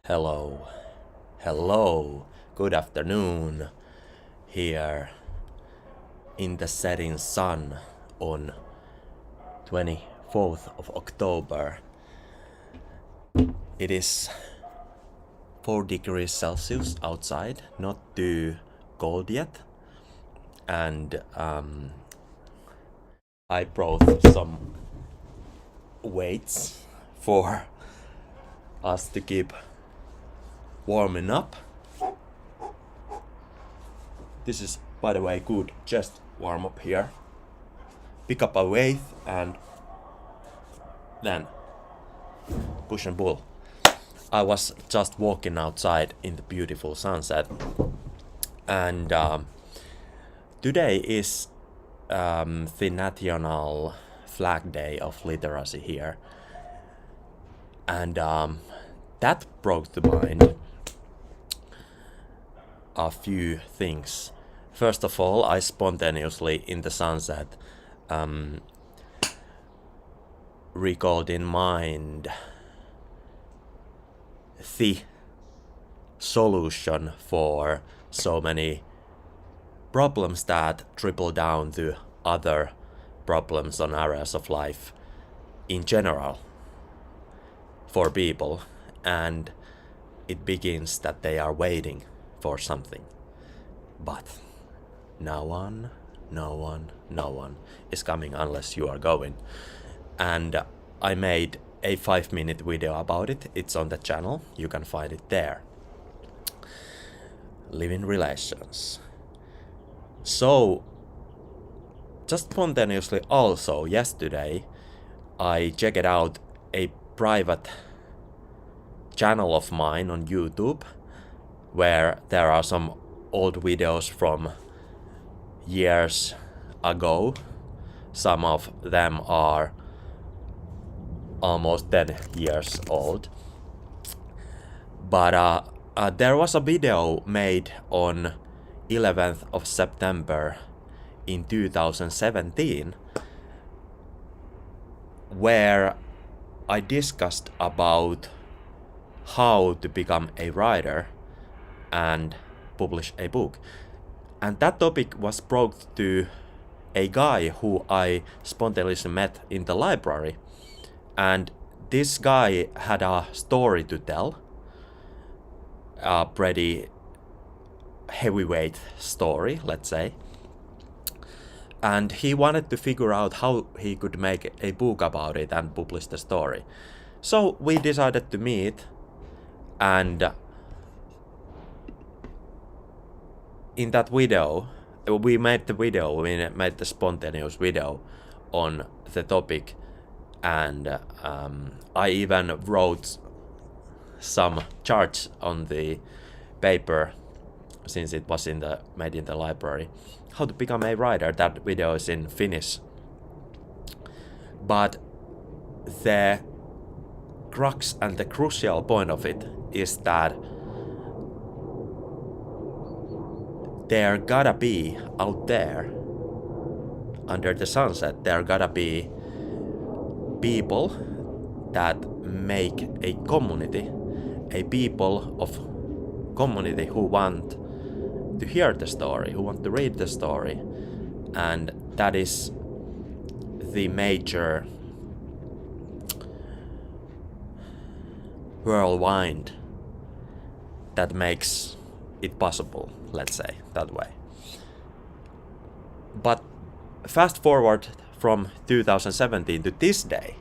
Hello, hello, good afternoon here in the setting sun on 24th of October. It is 4 degrees Celsius outside, not too cold yet, and I brought some weights for us to keep warming up. This is, by the way, good chest warm up here. Pick up a weight and then push and pull. I was just walking outside in the beautiful sunset, and today is the National Flag Day of Literacy here, and that brought to mind a few things. First of all, I spontaneously in the sunset recalled in mind the solution for so many problems that trickle down to other problems on areas of life in general for people, and it begins that they are waiting for something, but no one is coming unless you are going. And I made a 5-minute video about it. It's on the channel, you can find it there. Living relations. So just spontaneously also yesterday I checked out a private channel of mine on YouTube where there are some old videos from years ago. Some of them are almost 10 years old. But there was a video made on 11th of September in 2017 where I discussed about how to become a writer and publish a book. And that topic was brought to a guy who I spontaneously met in the library. And this guy had a story to tell, a pretty heavyweight story, let's say. And he wanted to figure out how he could make a book about it and publish the story. So we decided to meet, and in that video, we made the spontaneous video on the topic, and I even wrote some charts on the paper, since it was made in the library, how to become a writer. That video is in Finnish. But the crux and the crucial point of it is that there gotta be out there under the sunset, there gotta be people that make a community, a people of community who want to hear the story, who want to read the story. And that is the major whirlwind that makes it possible, let's say that way. But fast forward from 2017 to this day.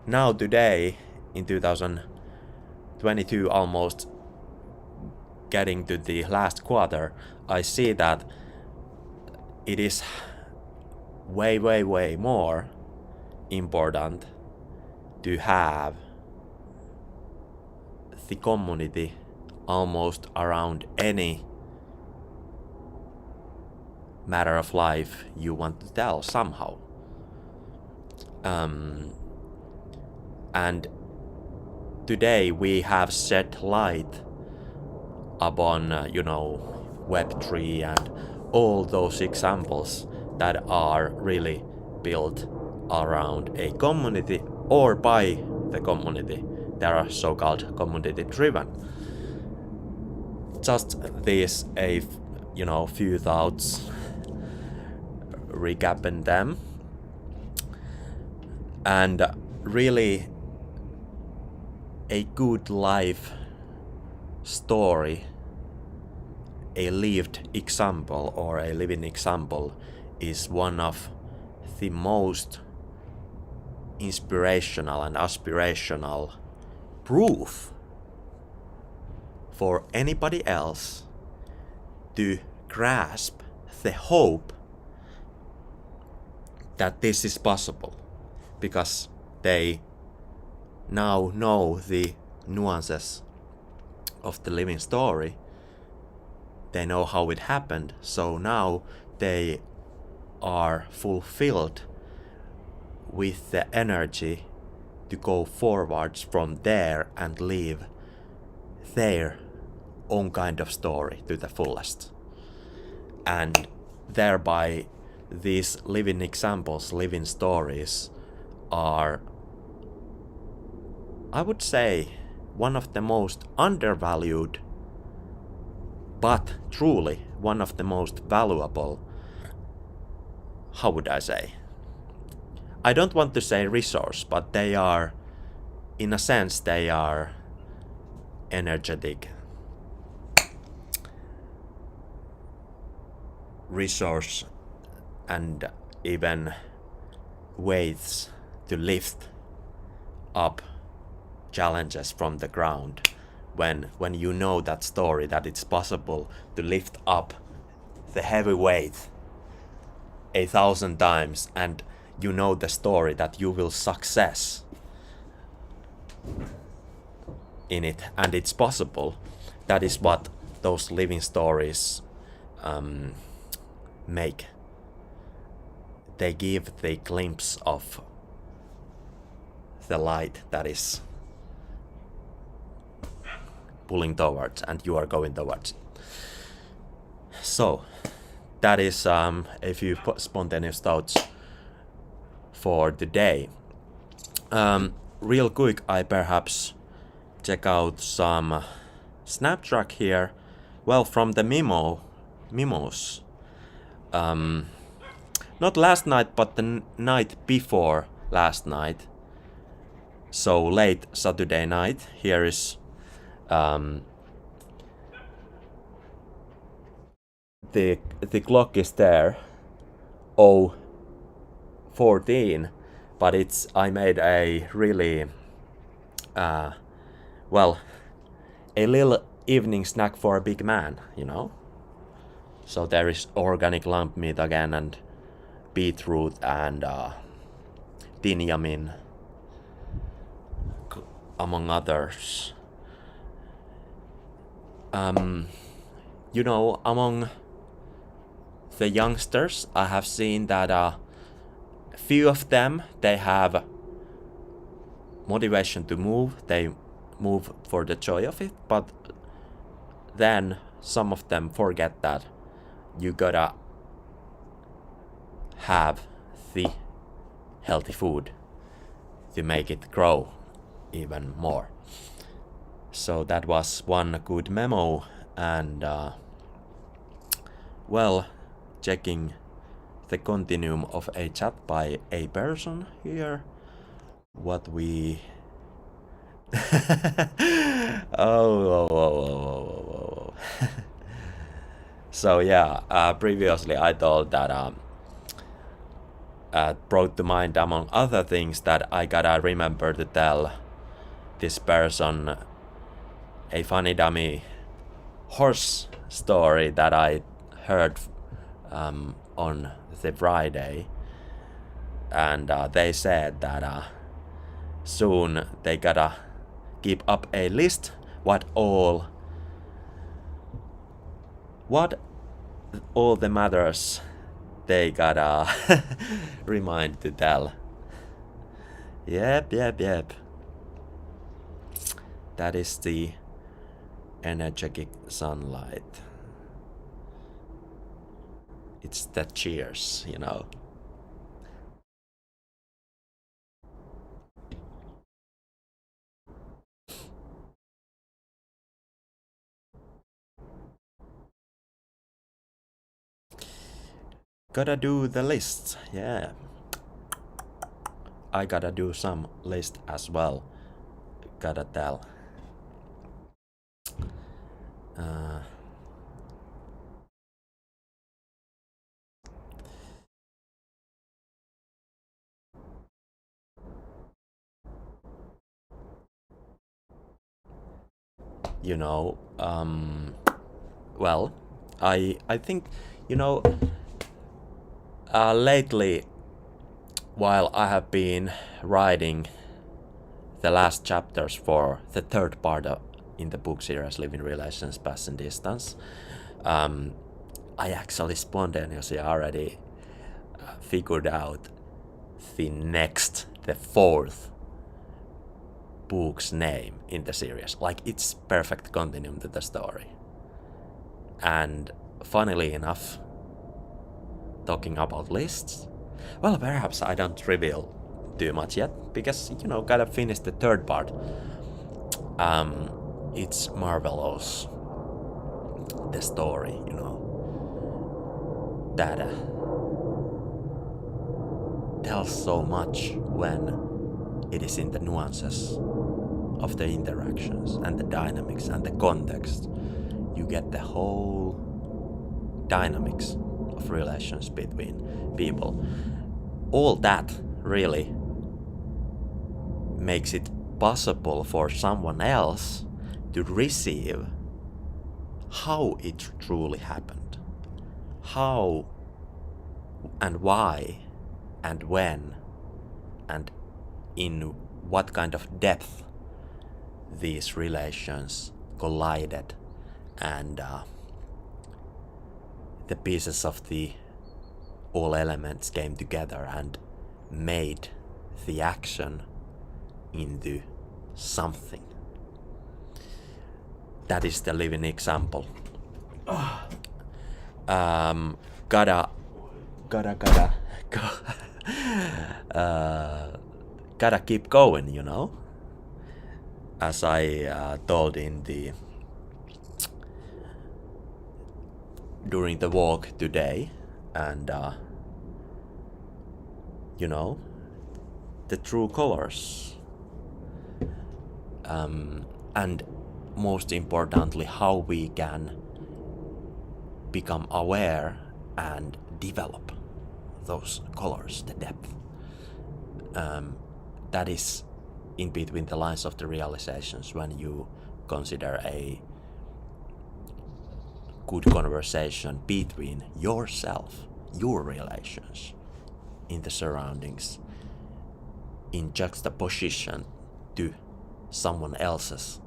Now today, in 2022, almost getting to the last quarter, I see that it is way more important to have the community almost around any matter of life you want to tell somehow. And today we have shed light upon Web3 and all those examples that are really built around a community or by the community they are so-called community driven. Just these few thoughts, recapping them, and really a good life story, a lived example or a living example, is one of the most inspirational and aspirational proof for anybody else to grasp the hope that this is possible, because they now know the nuances of the living story. They know how it happened, so now they are fulfilled with the energy to go forwards from there and live their own kind of story to the fullest. And thereby these living examples, living stories are, I would say, one of the most undervalued, but truly one of the most valuable, how would I say? I don't want to say resource, but they are, in a sense, they are energetic resource and even weights to lift up challenges from the ground. When you know that story, that it's possible to lift up the heavy weight 1,000 times, and you know the story that you will success in it, and it's possible. That is what those living stories make. They give the glimpse of the light that is pulling towards, and you are going towards. So that is a few spontaneous thoughts for today. Real quick, I perhaps check out some Snaptrack here. Well, from the memos. Not last night, but the night before last night. So late Saturday night. Here is the clock is there, 0:14, but I made a really a little evening snack for a big man, So there is organic lamb meat again, and beetroot and tinyamin, among others. Among the youngsters, I have seen that few of them, they have motivation to move. They move for the joy of it, but then some of them forget that you gotta have the healthy food to make it grow even more. So that was one good memo, and checking the continuum of a chat by a person here, what we oh. So yeah, previously I told that brought to mind, among other things, that I gotta remember to tell this person a funny dummy horse story that I heard on the Friday, and they said that soon they gotta keep up a list what all the matters they gotta remind to tell. Yep. That is the energetic sunlight. It's the cheers, Gotta do the lists, yeah. I gotta do some list as well. Gotta tell. You know, well, I think, you know, lately, while I have been writing the last chapters for the third part in the book series Living Relations, Past and Distance, I actually spontaneously already figured out the fourth book's name in the series. Like, it's perfect continuum to the story. And funnily enough, talking about lists, well, perhaps I don't reveal too much yet, because, you know, gotta finish the third part. It's marvelous, the story, you know, that tells so much when it is in the nuances of the interactions and the dynamics and the context. You get the whole dynamics of relations between people. All that really makes it possible for someone else to receive how it truly happened, how and why and when and in what kind of depth these relations collided, and the pieces of the all elements came together and made the action into something. That is the living example. Gotta keep going, you know, as I told in the during the walk today. And you know, the true colors, and most importantly, how we can become aware and develop those colors, the depth. That is in between the lines of the realizations when you consider a good conversation between yourself, your relations, in the surroundings, in juxtaposition to someone else's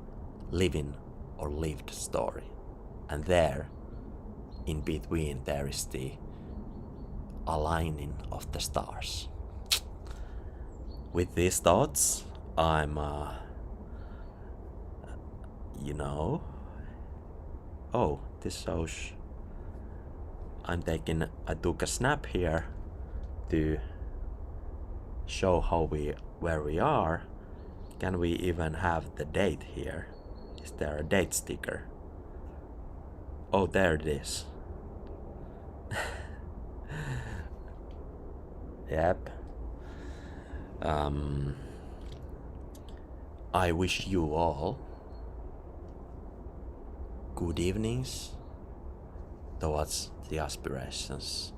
living or lived story. And there, in between, there is the aligning of the stars. With these thoughts, I'm, you know, oh, this shows I took a snap here to show where we are. Can we even have the date here? Is there a date sticker? Oh, there it is. Yep. I wish you all good evenings towards the aspirations